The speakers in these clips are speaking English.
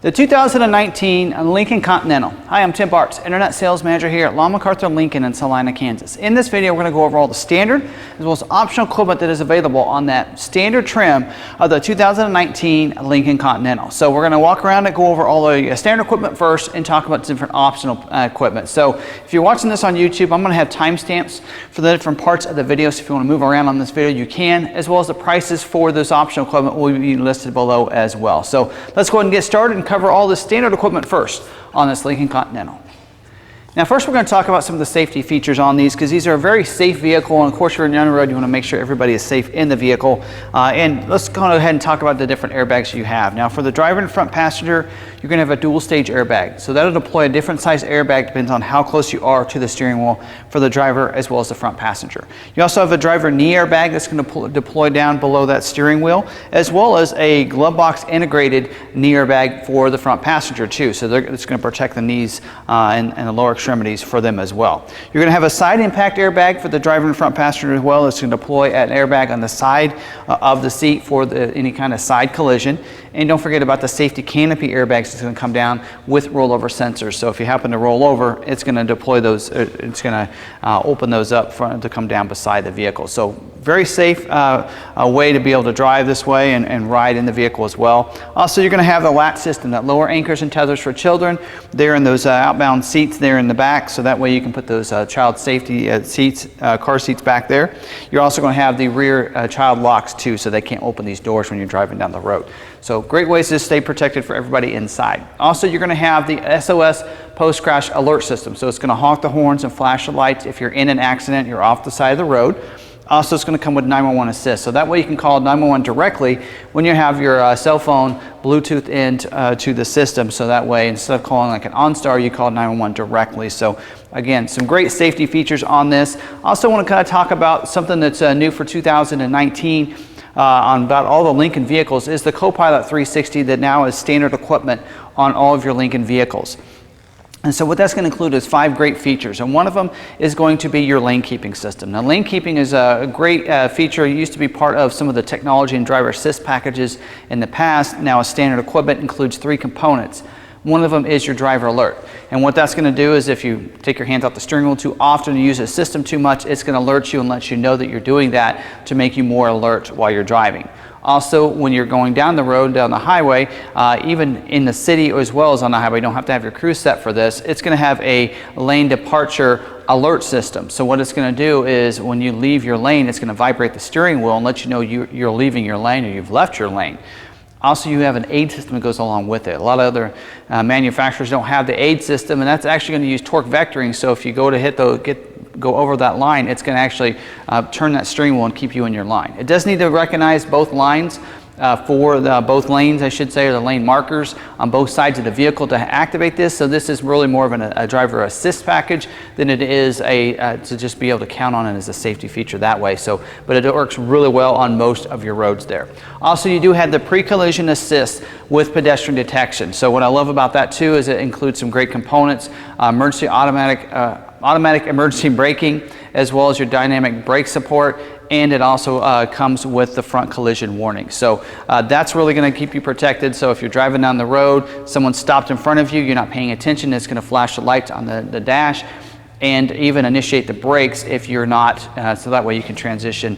The 2019 Lincoln Continental. Hi, I'm Tim Bartz, Internet Sales Manager here at McArthur Lincoln in Salina, Kansas. In this video, we're going to go over all the standard as well as optional equipment that is available on that standard trim of the 2019 Lincoln Continental. So we're going to walk around and go over all the standard equipment first and talk about different optional equipment. So if you're watching this on YouTube, I'm going to have timestamps for the different parts of the video. So if you want to move around on this video, you can, as well as the prices for this optional equipment will be listed below as well. So let's go ahead and get started and cover all the standard equipment first on this Lincoln Continental. Now first we're going to talk about some of the safety features on these, because these are a very safe vehicle, and of course you're on the road, you want to make sure everybody is safe in the vehicle. And let's go ahead and talk about the different airbags you have. Now for the driver and front passenger, you're going to have a dual stage airbag. So that'll deploy a different size airbag, depends on how close you are to the steering wheel for the driver as well as the front passenger. You also have a driver knee airbag that's going to deploy down below that steering wheel, as well as a glove box integrated knee airbag for the front passenger too. So it's going to protect the knees and the lower extremities for them as well. You're going to have a side impact airbag for the driver and front passenger as well. It's going to deploy an airbag on the side of the seat for any kind of side collision. And don't forget about the safety canopy airbags that's going to come down with rollover sensors. So if you happen to roll over, it's going to deploy those, it's going to open those up to come down beside the vehicle. So very safe way to be able to drive this way and ride in the vehicle as well. Also, you're going to have the latch system that lower anchors and tethers for children. They're in those outbound seats there in the back, so that way you can put those child safety seats, car seats back there. You're also going to have the rear child locks too, so they can't open these doors when you're driving down the road. So great ways to stay protected for everybody inside. Also, you're going to have the SOS post-crash alert system. So it's going to honk the horns and flash the lights if you're in an accident, you're off the side of the road. Also, it's going to come with 911 assist. So that way you can call 911 directly when you have your cell phone Bluetooth into the system. So that way, instead of calling like an OnStar, you call 911 directly. So again, some great safety features on this. Also want to kind of talk about something that's new for 2019 on about all the Lincoln vehicles is the Copilot 360 that now is standard equipment on all of your Lincoln vehicles. And so what that's going to include is 5 great features, and one of them is going to be your lane keeping system. Now lane keeping is a great feature. It used to be part of some of the technology and driver assist packages in the past. Now a standard equipment includes 3 components. One of them is your driver alert. And what that's going to do is if you take your hands off the steering wheel too often, you use the system too much, it's going to alert you and let you know that you're doing that to make you more alert while you're driving. Also, when you're going down the road, down the highway, even in the city as well as on the highway, you don't have to have your cruise set for this. It's going to have a lane departure alert system. So what it's going to do is when you leave your lane, it's going to vibrate the steering wheel and let you know you're leaving your lane or you've left your lane. Also, you have an aid system that goes along with it. A lot of other manufacturers don't have the aid system, and that's actually going to use torque vectoring. So if you go to go over that line, it's going to actually turn that steering wheel and keep you in your line. It does need to recognize both lines for both lanes, I should say, or the lane markers on both sides of the vehicle to activate this. So this is really more of a driver assist package than it is to just be able to count on it as a safety feature that way. So, but it works really well on most of your roads there. Also, you do have the pre-collision assist with pedestrian detection. So what I love about that too is it includes some great components, automatic emergency braking, as well as your dynamic brake support, and it also comes with the front collision warning. So that's really going to keep you protected. So if you're driving down the road, someone stopped in front of you, you're not paying attention, it's going to flash the lights on the dash and even initiate the brakes if you're not, so that way you can transition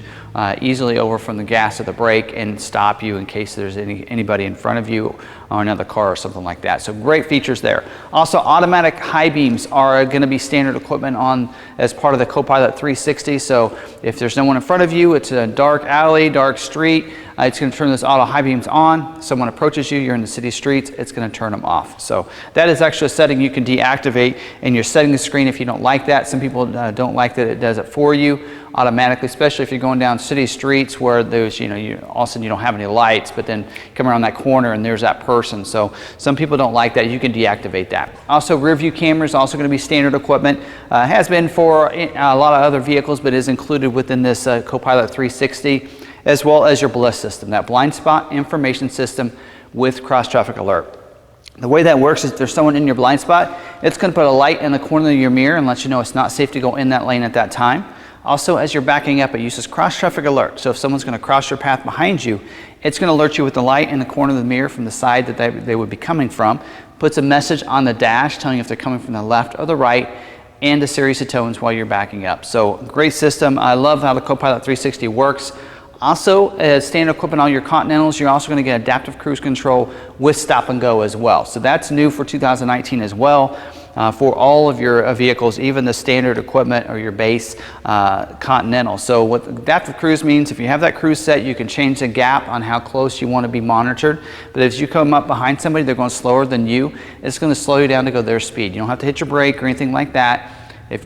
easily over from the gas to the brake and stop you in case there's anybody in front of you or another car or something like that. So great features there. Also, automatic high beams are going to be standard equipment on as part of the Copilot 360. So if there's no one in front of you, it's a dark alley, dark street, it's going to turn those auto high beams on. Someone approaches you, you're in the city streets, it's going to turn them off. So that is actually a setting you can deactivate in your settings screen if you don't like that. Some people don't like that it does it for you automatically, especially if you're going down city streets where there's, all of a sudden you don't have any lights, but then come around that corner and there's that person. So some people don't like that. You can deactivate that. Also, rear view camera is also going to be standard equipment. Has been for a lot of other vehicles, but is included within this Copilot 360, as well as your BLIS system, that blind spot information system with cross traffic alert. The way that works is if there's someone in your blind spot, it's going to put a light in the corner of your mirror and let you know it's not safe to go in that lane at that time. Also, as you're backing up, it uses cross traffic alert. So if someone's going to cross your path behind you, it's going to alert you with the light in the corner of the mirror from the side that they would be coming from. Puts a message on the dash telling you if they're coming from the left or the right, and a series of tones while you're backing up. So great system. I love how the Copilot 360 works. Also, as standard equipment on your Continentals, you're also going to get adaptive cruise control with stop and go as well. So that's new for 2019 as well. For all of your vehicles, even the standard equipment or your base Continental. So what adaptive cruise means, if you have that cruise set, you can change the gap on how close you want to be monitored. But if you come up behind somebody, they're going slower than you, it's going to slow you down to go their speed. You don't have to hit your brake or anything like that.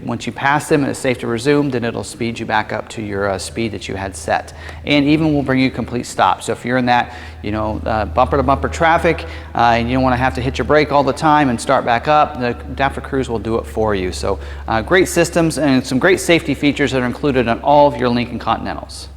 Once you pass them and it's safe to resume, then it'll speed you back up to your speed that you had set. And even will bring you complete stop. So if you're in that, bumper to bumper traffic and you don't want to have to hit your brake all the time and start back up, the adaptive cruise will do it for you. So great systems and some great safety features that are included on all of your Lincoln Continentals.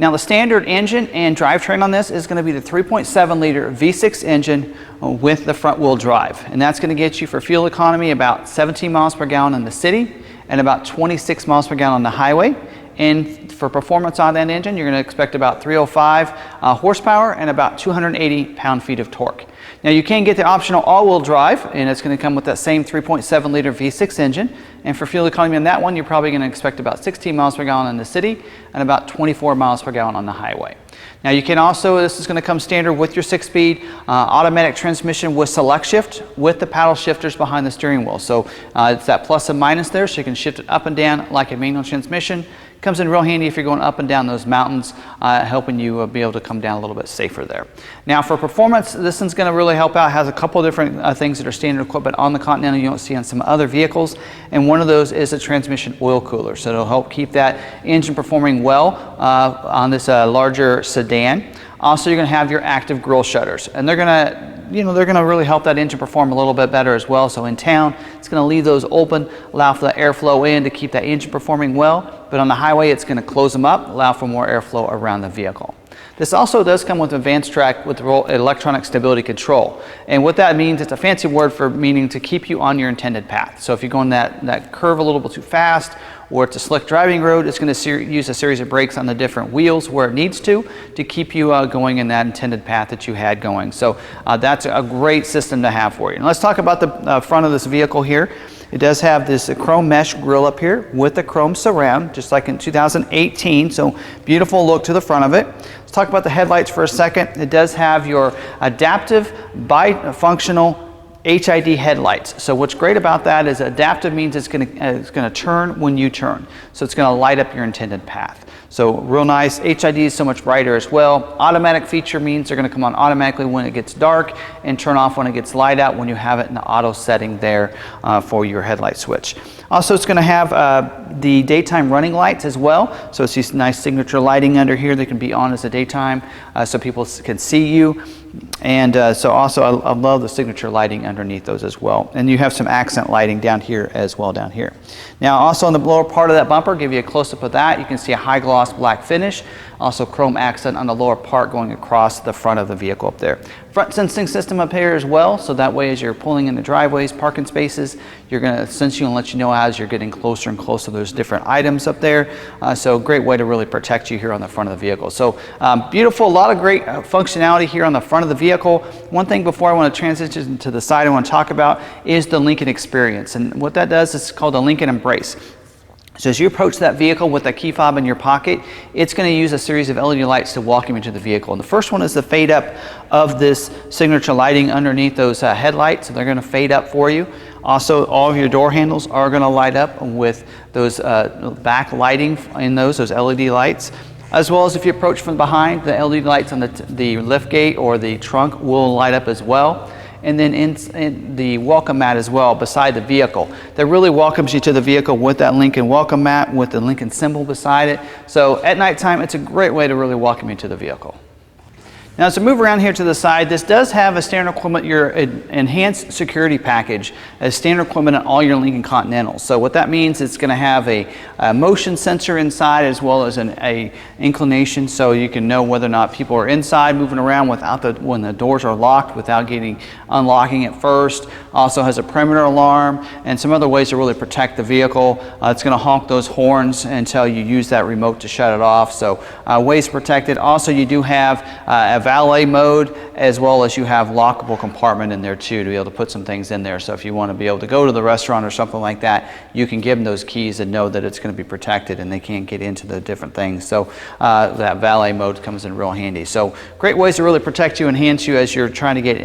Now the standard engine and drivetrain on this is going to be the 3.7 liter V6 engine with the front wheel drive. And that's going to get you for fuel economy about 17 miles per gallon in the city and about 26 miles per gallon on the highway. And for performance on that engine, you're going to expect about 305 horsepower and about 280 pound-feet of torque. Now you can get the optional all-wheel drive, and it's going to come with that same 3.7 liter V6 engine. And for fuel economy on that one, you're probably going to expect about 16 miles per gallon in the city and about 24 miles per gallon on the highway. Now you can also, this is going to come standard with your 6-speed automatic transmission with select shift with the paddle shifters behind the steering wheel. So it's that plus and minus there, so you can shift it up and down like a manual transmission. Comes in real handy if you're going up and down those mountains, helping you be able to come down a little bit safer there. Now for performance, this one's going to really help out. It has a couple different things that are standard equipment on the Continental you don't see on some other vehicles, and one of those is a transmission oil cooler. So it'll help keep that engine performing well on this larger sedan. Also, you're going to have your active grille shutters, and they're going to really help that engine perform a little bit better as well. So in town, it's going to leave those open, allow for the airflow in to keep that engine performing well. But on the highway, it's going to close them up, allow for more airflow around the vehicle. This also does come with advanced track with electronic stability control. And what that means, it's a fancy word for meaning to keep you on your intended path. So if you're going that curve a little bit too fast, or it's a slick driving road, it's going to use a series of brakes on the different wheels where it needs to keep you going in that intended path that you had going. So that's a great system to have for you. And let's talk about the front of this vehicle here. It does have this chrome mesh grille up here with the chrome surround, just like in 2018. So beautiful look to the front of it. Let's talk about the headlights for a second. It does have your adaptive bifunctional HID headlights. So what's great about that is adaptive means it's going to turn when you turn. So it's going to light up your intended path. So real nice. HID is so much brighter as well. Automatic feature means they're going to come on automatically when it gets dark and turn off when it gets light out when you have it in the auto setting there for your headlight switch. Also, it's going to have the daytime running lights as well. So it's these nice signature lighting under here that can be on as a daytime so people can see you. And so also I love the signature lighting underneath those as well. And you have some accent lighting down here as well down here. Now also on the lower part of that bumper, give you a close-up of that. You can see a high gloss black finish. Also chrome accent on the lower part going across the front of the vehicle up there. Front sensing system up here as well, so that way as you're pulling in the driveways, parking spaces, you're going to sense you and let you know as you're getting closer and closer to those different items up there. So great way to really protect you here on the front of the vehicle. So beautiful, a lot of great functionality here on the front of the vehicle. One thing before I want to transition to the side I want to talk about is the Lincoln experience. And what that does is called a Lincoln Embrace. So as you approach that vehicle with a key fob in your pocket, it's going to use a series of LED lights to walk you into the vehicle. And the first one is the fade up of this signature lighting underneath those headlights. So they're going to fade up for you. Also, all of your door handles are going to light up with those back lighting in those LED lights. As well as if you approach from behind, the LED lights on the lift gate or the trunk will light up as well. And then in the welcome mat as well beside the vehicle. That really welcomes you to the vehicle with that Lincoln welcome mat with the Lincoln symbol beside it. So at nighttime, it's a great way to really welcome you to the vehicle. Now, as we move around here to the side, this does have a standard equipment, your enhanced security package, as standard equipment on all your Lincoln Continentals. So what that means, it's going to have a motion sensor inside as well as a inclination, so you can know whether or not people are inside moving around without when the doors are locked, without unlocking it first. Also has a perimeter alarm and some other ways to really protect the vehicle. It's going to honk those horns until you use that remote to shut it off. So ways to protect it. Also, you do have a valet mode, as well as you have lockable compartment in there too, to be able to put some things in there. So if you want to be able to go to the restaurant or something like that, you can give them those keys and know that it's going to be protected and they can't get into the different things. So that valet mode comes in real handy. So great ways to really protect you, enhance you as you're trying to get,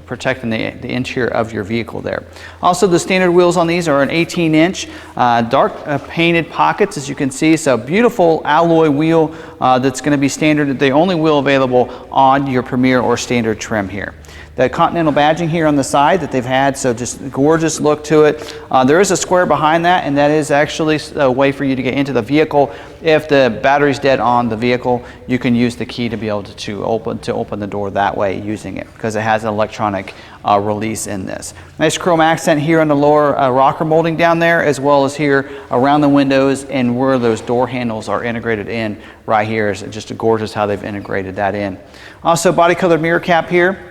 protecting the interior of your vehicle there. Also, the standard wheels on these are an 18-inch dark painted pockets, as you can see. So beautiful alloy wheel that's going to be standard, the only wheel available on your Premier or standard trim here. The Continental badging here on the side that they've had, so just gorgeous look to it. There is a square behind that, and that is actually a way for you to get into the vehicle. If the battery's dead on the vehicle, you can use the key to be able to open the door that way using it, because it has an electronic release in this. Nice chrome accent here on the lower rocker molding down there, as well as here around the windows and where those door handles are integrated in right here. Is just gorgeous how they've integrated that in. Also, body colored mirror cap here.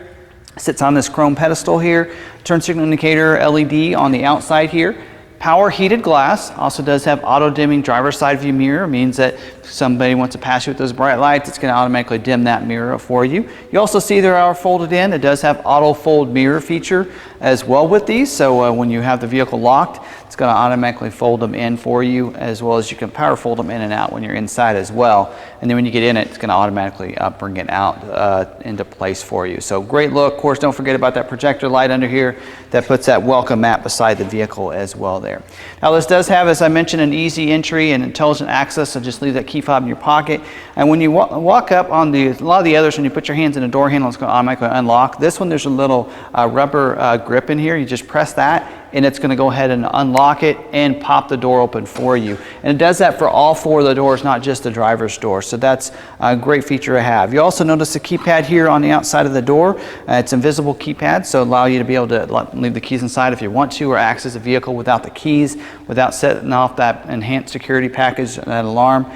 Sits on this chrome pedestal here. Turn signal indicator LED on the outside here. Power heated glass. Also does have auto dimming driver's side view mirror. Means that if somebody wants to pass you with those bright lights, it's going to automatically dim that mirror for you. You also see they are folded in. It does have auto fold mirror feature as well with these. So when you have the vehicle locked, it's going to automatically fold them in for you, as well as you can power fold them in and out when you're inside as well. And then when you get in it, it's going to automatically bring it out into place for you. So great look. Of course, don't forget about that projector light under here that puts that welcome mat beside the vehicle as well there. Now this does have, as I mentioned, an easy entry and intelligent access, so just leave that key fob in your pocket. And when you walk up on a lot of the others, when you put your hands in the door handle, it's going to automatically unlock. This one, there's a little rubber grip in here. You just press that, and it's going to go ahead and unlock it and pop the door open for you. And it does that for all four of the doors, not just the driver's door. So that's a great feature to have. You also notice the keypad here on the outside of the door. It's invisible keypad, so allow you to be able to leave the keys inside if you want to, or access the vehicle without the keys, without setting off that enhanced security package, that alarm.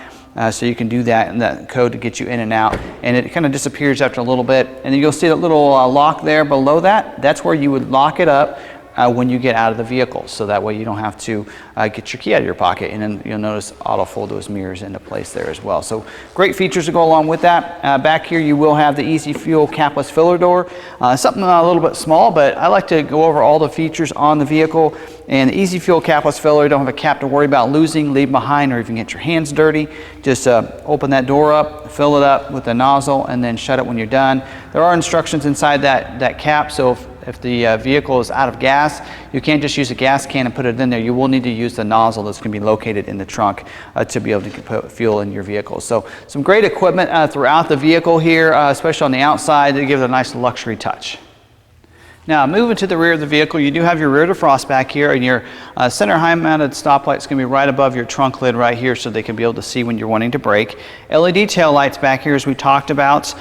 So you can do that and that code to get you in and out, and it kind of disappears after a little bit. And then you'll see that little lock there below that. That's where you would lock it up when you get out of the vehicle, so that way you don't have to get your key out of your pocket. And then you'll notice auto fold those mirrors into place there as well. So great features to go along with that. Back here you will have the easy fuel capless filler door, something a little bit small, but I like to go over all the features on the vehicle. And the easy fuel capless filler, you don't have a cap to worry about losing, leave behind, or even get your hands dirty. Just open that door up, fill it up with the nozzle, and then shut it when you're done. There are instructions inside that cap, so if the vehicle is out of gas, you can't just use a gas can and put it in there. You will need to use the nozzle that's going to be located in the trunk to be able to put fuel in your vehicle. So some great equipment throughout the vehicle here, especially on the outside, to give it a nice luxury touch. Now, moving to the rear of the vehicle, you do have your rear defrost back here, and your center high-mounted stoplight is going to be right above your trunk lid right here, so they can be able to see when you're wanting to brake. LED tail lights back here, as we talked about,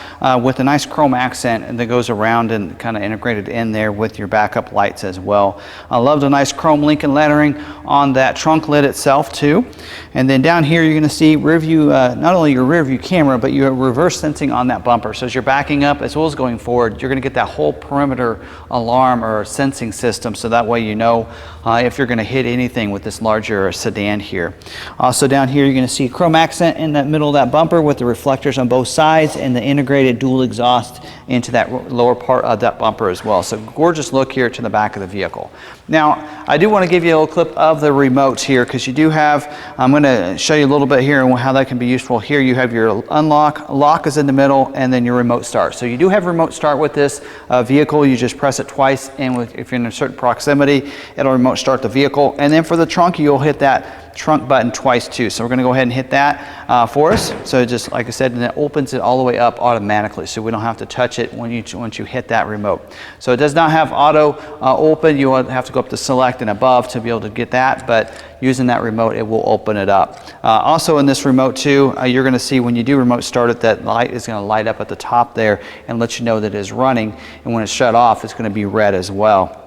with a nice chrome accent that goes around and kind of integrated in there with your backup lights as well. I love the nice chrome Lincoln lettering on that trunk lid itself too. And then down here, you're going to see rear view, not only your rear view camera, but your reverse sensing on that bumper. So as you're backing up as well as going forward, you're going to get that whole perimeter alarm or sensing system, so that way you know if you're going to hit anything with this larger sedan here. Also down here you're going to see chrome accent in the middle of that bumper with the reflectors on both sides and the integrated dual exhaust into that lower part of that bumper as well. So gorgeous look here to the back of the vehicle. Now I do want to give you a little clip of the remotes here, because you do have, I'm going to show you a little bit here and how that can be useful. Here you have your unlock, lock is in the middle, and then your remote start. So you do have remote start with this vehicle. You just press it twice, and if you're in a certain proximity, it'll remote start the vehicle. And then for the trunk, you'll hit that trunk button twice too. So we're going to go ahead and hit that for us. So just like I said, and it opens it all the way up automatically, so we don't have to touch it once you hit that remote. So it does not have auto open. You will have to go up to select and above to be able to get that, but using that remote, it will open it up. Also in this remote too, you're going to see when you do remote start it, that light is going to light up at the top there and let you know that it is running, and when it's shut off, it's going to be red as well.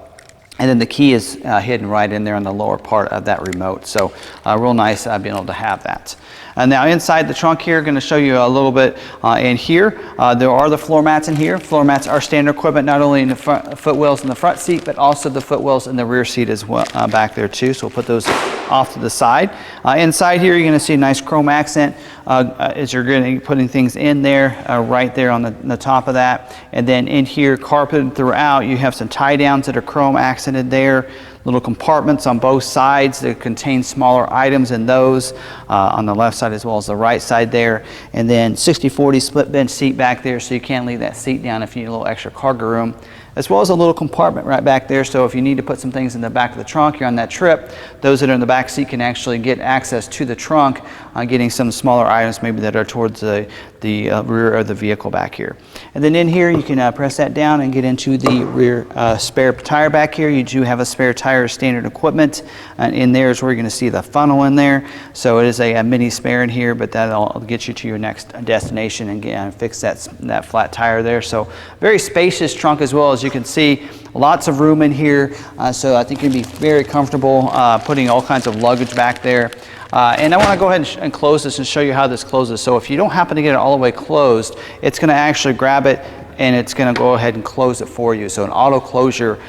And then the key is hidden right in there on the lower part of that remote. So real nice being able to have that. Now inside the trunk here, going to show you a little bit in here. There are the floor mats in here. Floor mats are standard equipment, not only in the front, footwells in the front seat, but also the footwells in the rear seat as well, back there too. So we'll put those off to the side. Inside here, you're going to see a nice chrome accent as you're going to be putting things in there, right there on the top of that. And then in here, carpeted throughout, you have some tie downs that are chrome accented there. Little compartments on both sides that contain smaller items in those, on the left side as well as the right side there. And then 60/40 split bench seat back there, so you can't leave that seat down if you need a little extra cargo room, as well as a little compartment right back there. So if you need to put some things in the back of the trunk, you're on that trip, those that are in the back seat can actually get access to the trunk, getting some smaller items maybe that are towards the rear of the vehicle back here. And then in here, you can press that down and get into the rear spare tire back here. You do have a spare tire standard equipment, and in there is where you're going to see the funnel in there. So it is a mini spare in here, but that'll get you to your next destination and fix that flat tire there. So very spacious trunk as well. As you can see, lots of room in here, so I think you'll be very comfortable putting all kinds of luggage back there. And I want to go ahead and close this and show you how this closes. So if you don't happen to get it all the way closed, it's going to actually grab it and it's going to go ahead and close it for you. So an auto closure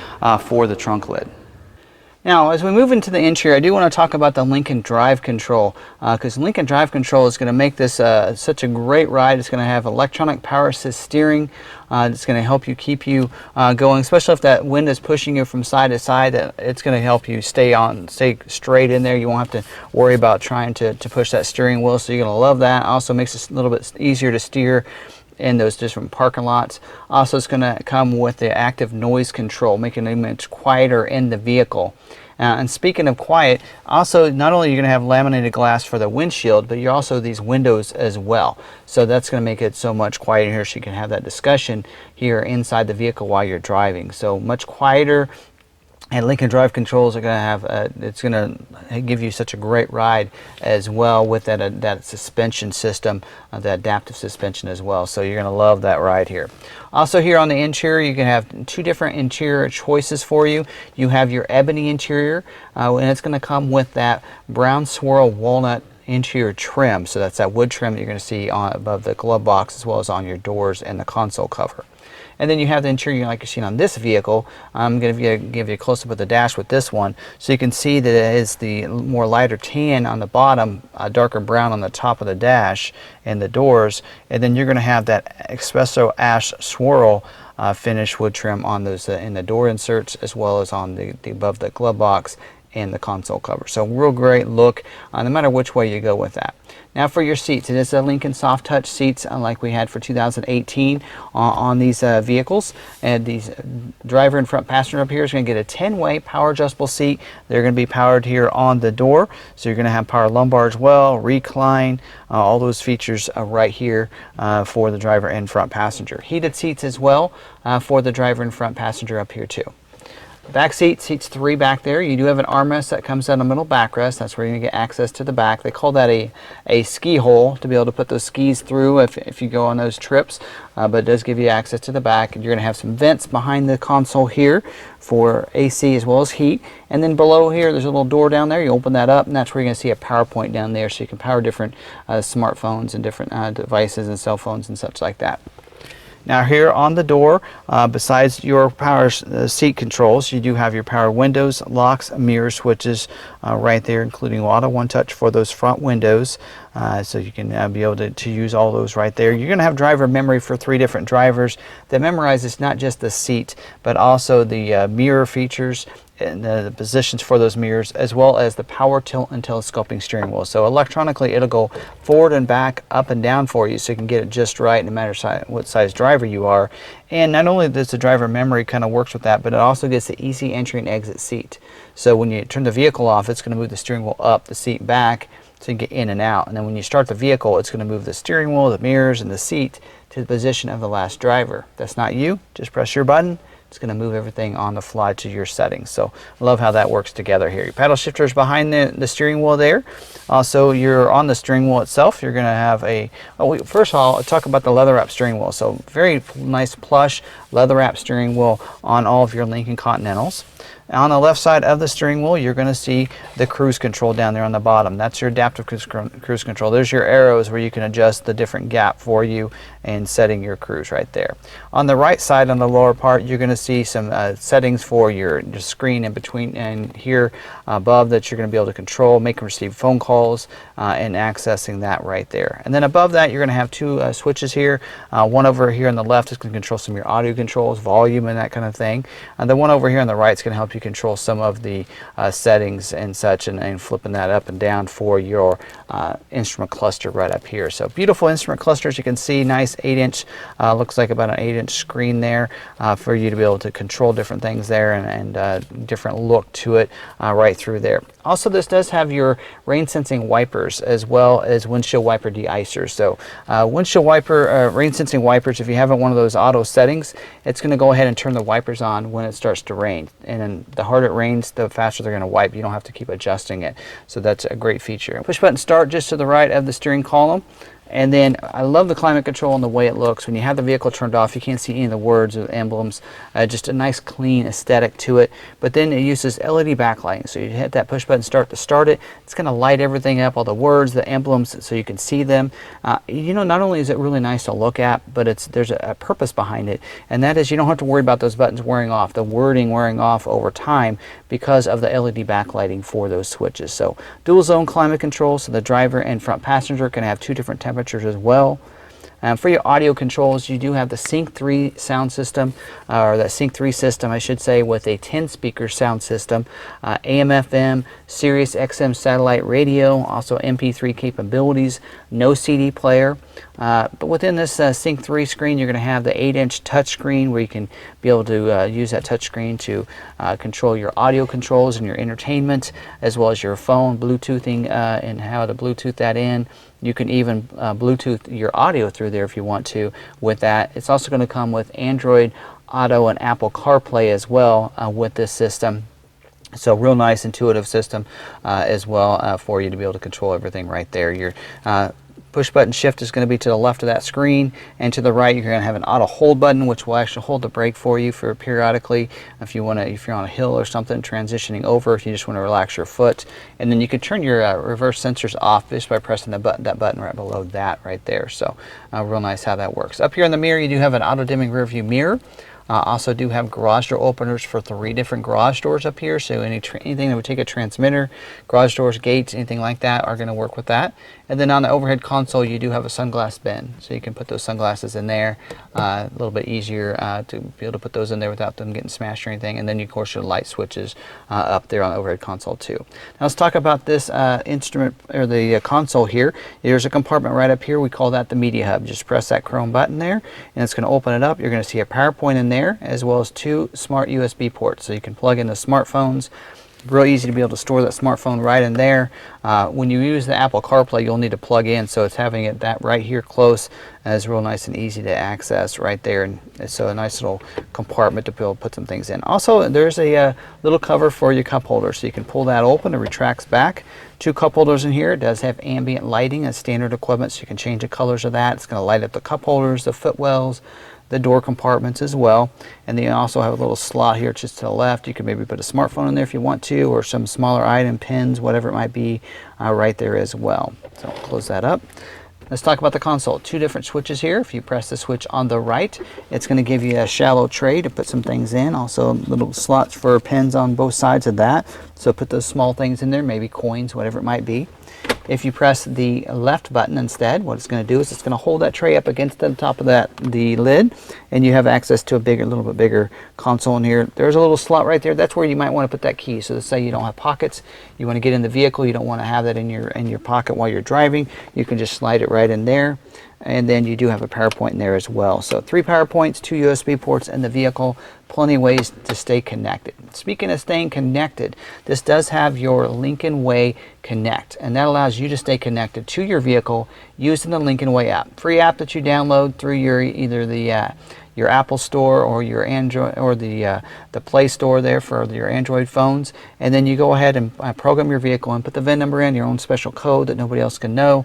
for the trunk lid. Now, as we move into the interior, I do want to talk about the Lincoln Drive Control, because Lincoln Drive Control is going to make this such a great ride. It's going to have electronic power assist steering. It's going to help you keep you going, especially if that wind is pushing you from side to side. It's going to help you stay straight in there. You won't have to worry about trying to push that steering wheel, so you're going to love that. Also makes it a little bit easier to steer in those different parking lots. Also, it's going to come with the active noise control, making it much quieter in the vehicle. And speaking of quiet, also not only are you going to have laminated glass for the windshield, but you're also these windows as well. So that's going to make it so much quieter here, so you can have that discussion here inside the vehicle while you're driving. So much quieter. And Lincoln Drive Controls are going to have, it's going to give you such a great ride as well with that suspension system, the adaptive suspension as well. So you're going to love that ride here. Also here on the interior, you can have two different interior choices for you. You have your ebony interior, and it's going to come with that brown swirl walnut interior trim. So that's that wood trim that you're going to see above the glove box as well as on your doors and the console cover. And then you have the interior like you've seen on this vehicle. I'm going to give you a close-up of the dash with this one, so you can see that it is the more lighter tan on the bottom, darker brown on the top of the dash and the doors, and then you're going to have that espresso ash swirl finish wood trim on those in the door inserts as well as on the above the glove box and the console cover. So real great look no matter which way you go with that. Now for your seats, it is a Lincoln Soft Touch seats like we had for 2018 on these vehicles. And these driver and front passenger up here is going to get a 10-way power adjustable seat. They're going to be powered here on the door. So you're going to have power lumbar as well, recline, all those features right here for the driver and front passenger. Heated seats as well for the driver and front passenger up here too. Back seat, seats 3 back there. You do have an armrest that comes down the middle backrest. That's where you're going to get access to the back. They call that a ski hole to be able to put those skis through if you go on those trips. But it does give you access to the back. And you're going to have some vents behind the console here for AC as well as heat. And then below here, there's a little door down there. You open that up, and that's where you're going to see a power point down there, so you can power different smartphones and different devices and cell phones and such like that. Now here on the door, besides your power seat controls, you do have your power windows, locks, mirror switches right there, including auto one touch for those front windows. So you can be able to use all those right there. You're going to have driver memory for 3 different drivers that memorizes not just the seat, but also the mirror features and the positions for those mirrors, as well as the power tilt and telescoping steering wheel. So electronically it'll go forward and back, up and down for you, so you can get it just right no matter what size driver you are. And not only does the driver memory kind of works with that, but it also gets the easy entry and exit seat. So when you turn the vehicle off, it's going to move the steering wheel up, the seat back, so you can get in and out. And then when you start the vehicle, it's going to move the steering wheel, the mirrors, and the seat to the position of the last driver. If that's not you, just press your button. It's going to move everything on the fly to your settings. So I love how that works together here. Your paddle shifter is behind the steering wheel there. Also, you're on the steering wheel itself. You're going to have a, first of all, I'll talk about the leather wrap steering wheel. So very nice plush leather wrap steering wheel on all of your Lincoln Continentals. On the left side of the steering wheel, you're going to see the cruise control down there on the bottom. That's your adaptive cruise control. There's your arrows where you can adjust the different gap for you and setting your cruise right there. On the right side, on the lower part, you're going to see some settings for your screen in between and here above that you're going to be able to control, make and receive phone calls, and accessing that right there. And then above that, you're going to have two switches here. One over here on the left is going to control some of your audio controls, volume, and that kind of thing. And the one over here on the right is going to help you control some of the settings and such, and flipping that up and down for your instrument cluster right up here. So beautiful instrument cluster, as you can see, nice 8-inch, looks like about an 8-inch screen there for you to be able to control different things there, and different look to it right through there. Also, this does have your rain sensing wipers as well as windshield wiper de-icers. So windshield wiper, rain sensing wipers, if you have one of those auto settings, it's going to go ahead and turn the wipers on when it starts to rain. And then the harder it rains, the faster they're going to wipe. You don't have to keep adjusting it. So that's a great feature. Push button start just to the right of the steering column. And then I love the climate control and the way it looks. When you have the vehicle turned off, you can't see any of the words or the emblems. Just a nice clean aesthetic to it. But then it uses LED backlighting. So you hit that push button start to start it. It's going to light everything up, all the words, the emblems, so you can see them. You know, not only is it really nice to look at, but there's a purpose behind it. And that is you don't have to worry about those buttons wearing off, the wording wearing off over time because of the LED backlighting for those switches. So dual zone climate control, so the driver and front passenger can have two different temperatures as well. For your audio controls, you do have the Sync 3 sound system, or that Sync 3 system, I should say, with a 10-speaker sound system, AM/FM, Sirius XM satellite radio, also MP3 capabilities, no CD player. But within this Sync 3 screen, you're going to have the 8-inch touchscreen where you can be able to use that touchscreen to control your audio controls and your entertainment, as well as your phone, Bluetoothing, and how to Bluetooth that in. You can even Bluetooth your audio through there if you want to with that. It's also going to come with Android Auto and Apple CarPlay as well with this system. So real nice intuitive system as well for you to be able to control everything right there. Your push button shift is going to be to the left of that screen, and to the right you're going to have an auto hold button, which will actually hold the brake for you for periodically if you're on a hill or something transitioning over, if you just want to relax your foot. And then you can turn your reverse sensors off just by pressing that button right below that right there. So real nice how that works. Up here in the mirror you do have an auto dimming rear view mirror. Also do have garage door openers for 3 different garage doors up here, so anything that would take a transmitter, garage doors, gates, anything like that are going to work with that. And then on the overhead console you do have a sunglass bin, so you can put those sunglasses in there. A little bit easier to be able to put those in there without them getting smashed or anything. And then of course your light switches up there on the overhead console too. Now let's talk about this instrument, or the console here. There's a compartment right up here. We call that the media hub. Just press that chrome button there and it's going to open it up. You're going to see a PowerPoint in there, as well as 2 smart USB ports, so you can plug into smartphones. Real easy to be able to store that smartphone right in there. When you use the Apple CarPlay, you'll need to plug in, so it's having it that right here close is real nice and easy to access right there, and so a nice little compartment to be able to put some things in. Also, there's a little cover for your cup holder, so you can pull that open. It retracts back. 2 cup holders in here. It does have ambient lighting as standard equipment, so you can change the colors of that. It's going to light up the cup holders, the footwells, the door compartments as well. And then you also have a little slot here just to the left. You can maybe put a smartphone in there if you want to, or some smaller item, pens, whatever it might be, right there as well. So I'll close that up. Let's talk about the console. 2 different switches here. If you press the switch on the right, it's going to give you a shallow tray to put some things in. Also little slots for pens on both sides of that. So put those small things in there, maybe coins, whatever it might be. If you press the left button instead, what it's going to do is it's going to hold that tray up against the top of the lid, and you have access to a little bit bigger console in here. There's a little slot right there. That's where you might want to put that key. So let's say you don't have pockets, you want to get in the vehicle, you don't want to have that in your pocket while you're driving, you can just slide it right in there. And then you do have a power point in there as well. So 3 power points, 2 USB ports in the vehicle, plenty of ways to stay connected. Speaking of staying connected, this does have your Lincoln Way Connect, and that allows you to stay connected to your vehicle using the Lincoln Way app. Free app that you download through either your Apple Store or your Android, or the Play Store there for your Android phones, and then you go ahead and program your vehicle and put the VIN number in, your own special code that nobody else can know.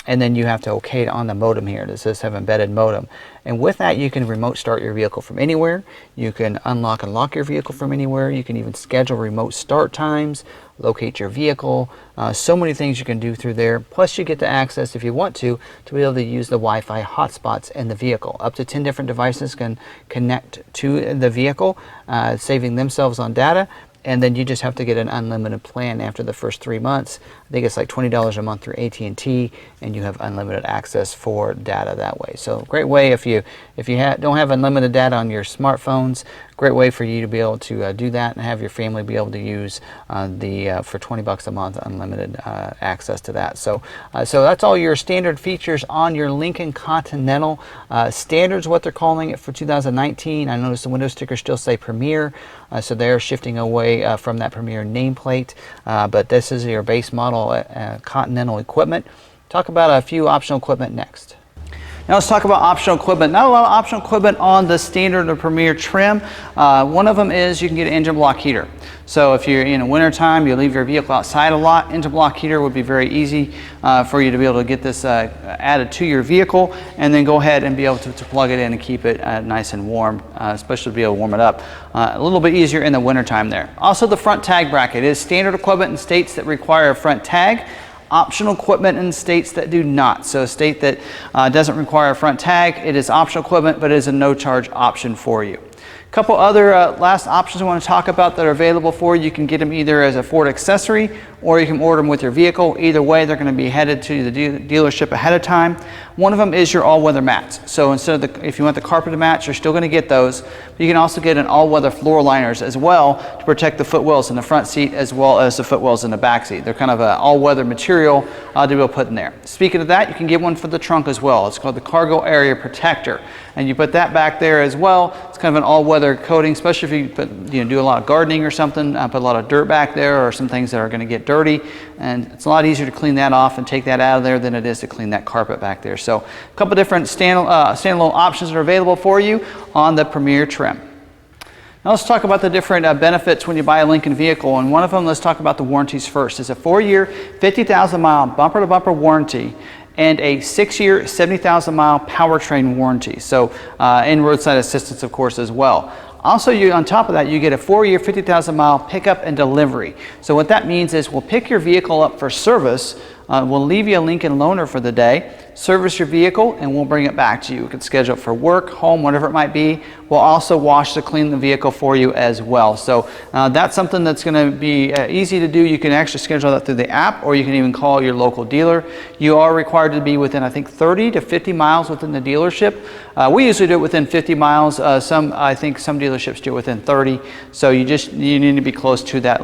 And then you have to OK it on the modem here. This does have embedded modem. And with that, you can remote start your vehicle from anywhere. You can unlock and lock your vehicle from anywhere. You can even schedule remote start times, locate your vehicle. So many things you can do through there. Plus, you get the access, if you want to be able to use the Wi-Fi hotspots in the vehicle. Up to 10 different devices can connect to the vehicle, saving themselves on data. And then you just have to get an unlimited plan after the first 3 months. I think it's like $20 a month through AT&T, and you have unlimited access for data that way. So great way if you don't have unlimited data on your smartphones. Great way for you to be able to do that and have your family be able to use for $20 a month unlimited access to that. So that's all your standard features on your Lincoln Continental. Standards, what they're calling it for 2019. I noticed the window stickers still say Premier, so they're shifting away from that Premier nameplate. But this is your base model Continental equipment. Talk about a few optional equipment next. Now let's talk about optional equipment. Not a lot of optional equipment on the standard or Premier trim. One of them is you can get an engine block heater. So if you're in the winter time, you leave your vehicle outside a lot, engine block heater would be very easy for you to be able to get this added to your vehicle, and then go ahead and be able to plug it in and keep it nice and warm, especially to be able to warm it up. A little bit easier in the winter time there. Also, the front tag bracket is standard equipment in states that require a front tag. Optional equipment in states that do not. So a state that doesn't require a front tag, it is optional equipment, but it is a no-charge option for you. A couple other last options I want to talk about that are available for you. You can get them either as a Ford accessory, or you can order them with your vehicle. Either way, they're going to be headed to the dealership ahead of time. One of them is your all-weather mats. So instead of if you want the carpeted mats, you're still going to get those. But you can also get an all-weather floor liners as well to protect the footwells in the front seat as well as the footwells in the back seat. They're kind of an all-weather material to be able to put in there. Speaking of that, you can get one for the trunk as well. It's called the Cargo Area Protector, and you put that back there as well. It's kind of an all-weather coating, especially if you do a lot of gardening or something. Put a lot of dirt back there, or some things that are going to get dirty, and it's a lot easier to clean that off and take that out of there than it is to clean that carpet back there. So a couple different standalone options are available for you on the Premier trim. Now let's talk about the different benefits when you buy a Lincoln vehicle, and one of them, let's talk about the warranties first. It's a 4-year, 50,000-mile bumper-to-bumper warranty, and a 6-year, 70,000-mile powertrain warranty. So and roadside assistance, of course, as well. Also, on top of that, you get a 4-year, 50,000-mile pickup and delivery. So what that means is we'll pick your vehicle up for service. We'll leave you a Lincoln loaner for the day, service your vehicle, and we'll bring it back to you. We can schedule it for work, home, whatever it might be. We'll also wash to clean the vehicle for you as well. So that's something that's going to be easy to do. You can actually schedule that through the app, or you can even call your local dealer. You are required to be within, I think, 30 to 50 miles within the dealership. We usually do it within 50 miles. I think some dealerships do it within 30. So you need to be close to that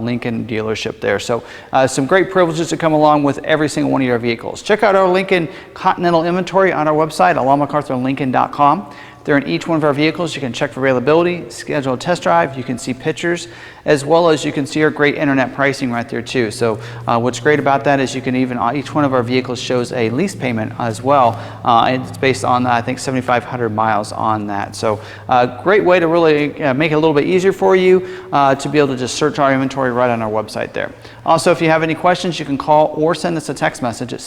Lincoln dealership there. So some great privileges to come along with every single one of your vehicles. Check out our Lincoln Continental inventory on our website, McArthurlincoln.com. There in each one of our vehicles, you can check for availability, schedule a test drive, you can see pictures, as well as you can see our great internet pricing right there too. So what's great about that is you can even, each one of our vehicles shows a lease payment as well. It's based on, I think, 7,500 miles on that. So great way to really make it a little bit easier for you to be able to just search our inventory right on our website there. Also, if you have any questions, you can call or send us a text message at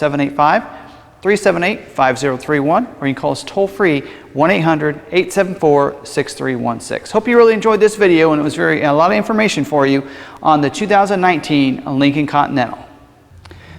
785-378-5031, or you can call us toll free 1-800-874-6316. Hope you really enjoyed this video, and it was a lot of information for you on the 2019 Lincoln Continental.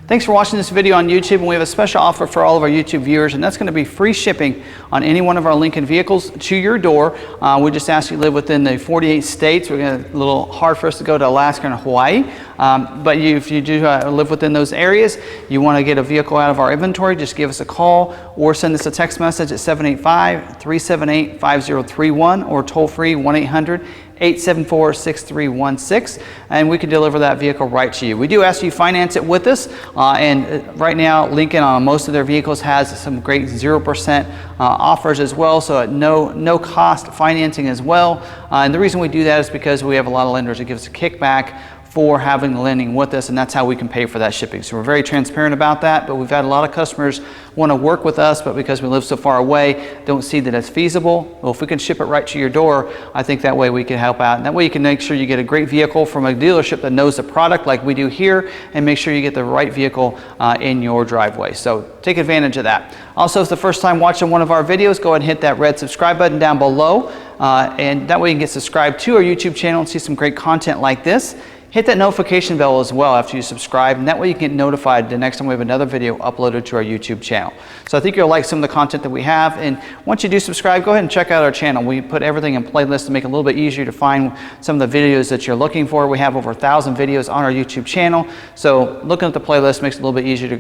Thanks for watching this video on YouTube, and we have a special offer for all of our YouTube viewers, and that's going to be free shipping on any one of our Lincoln vehicles to your door. We just ask you to live within the 48 states. We're a little hard for us to go to Alaska and Hawaii, But if you do live within those areas, you want to get a vehicle out of our inventory, just give us a call or send us a text message at 785-378-5031 or toll free 1-800-874-6316, and we can deliver that vehicle right to you. We do ask you finance it with us, and right now Lincoln on most of their vehicles has some great 0% offers as well, so at no cost financing as well. And the reason we do that is because we have a lot of lenders that give us a kickback for having the lending with us, and that's how we can pay for that shipping. So we're very transparent about that, but we've had a lot of customers want to work with us, but because we live so far away, don't see that it's feasible. Well, if we can ship it right to your door, I think that way we can help out. And that way you can make sure you get a great vehicle from a dealership that knows the product like we do here, and make sure you get the right vehicle in your driveway. So take advantage of that. Also, if it's the first time watching one of our videos, go ahead and hit that red subscribe button down below, and that way you can get subscribed to our YouTube channel and see some great content like this. Hit that notification bell as well after you subscribe, and that way you can get notified the next time we have another video uploaded to our YouTube channel. So I think you'll like some of the content that we have, and once you do subscribe, go ahead and check out our channel. We put everything in playlists to make it a little bit easier to find some of the videos that you're looking for. We have over 1,000 videos on our YouTube channel, so looking at the playlist makes it a little bit easier to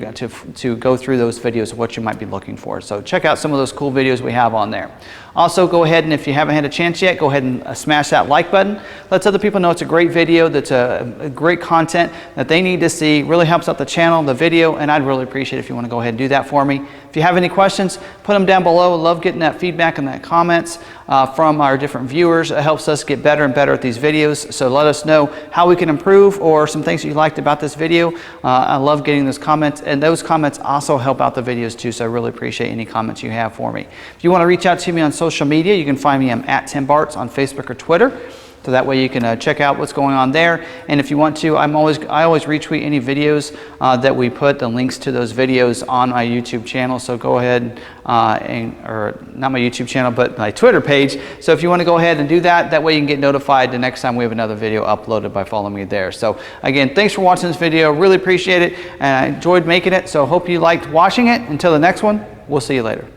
go through those videos of what you might be looking for. So check out some of those cool videos we have on there. Also, go ahead and if you haven't had a chance yet, go ahead and smash that like button. Let other people know it's a great video, that's a great content that they need to see. Really helps out the channel, the video, and I'd really appreciate it if you want to go ahead and do that for me. If you have any questions, put them down below. Love getting that feedback and that comments from our different viewers. It helps us get better and better at these videos. So let us know how we can improve or some things that you liked about this video. I love getting those comments, and those comments also help out the videos too. So I really appreciate any comments you have for me. If you want to reach out to me on social media, you can find me at Tim Bartz on Facebook or Twitter. So that way you can check out what's going on there. And if you want to, I always retweet any videos that we put, the links to those videos on my YouTube channel. So go ahead or not my YouTube channel, but my Twitter page. So if you want to go ahead and do that, that way you can get notified the next time we have another video uploaded by following me there. So again, thanks for watching this video. Really appreciate it, and I enjoyed making it. So hope you liked watching it. Until the next one, we'll see you later.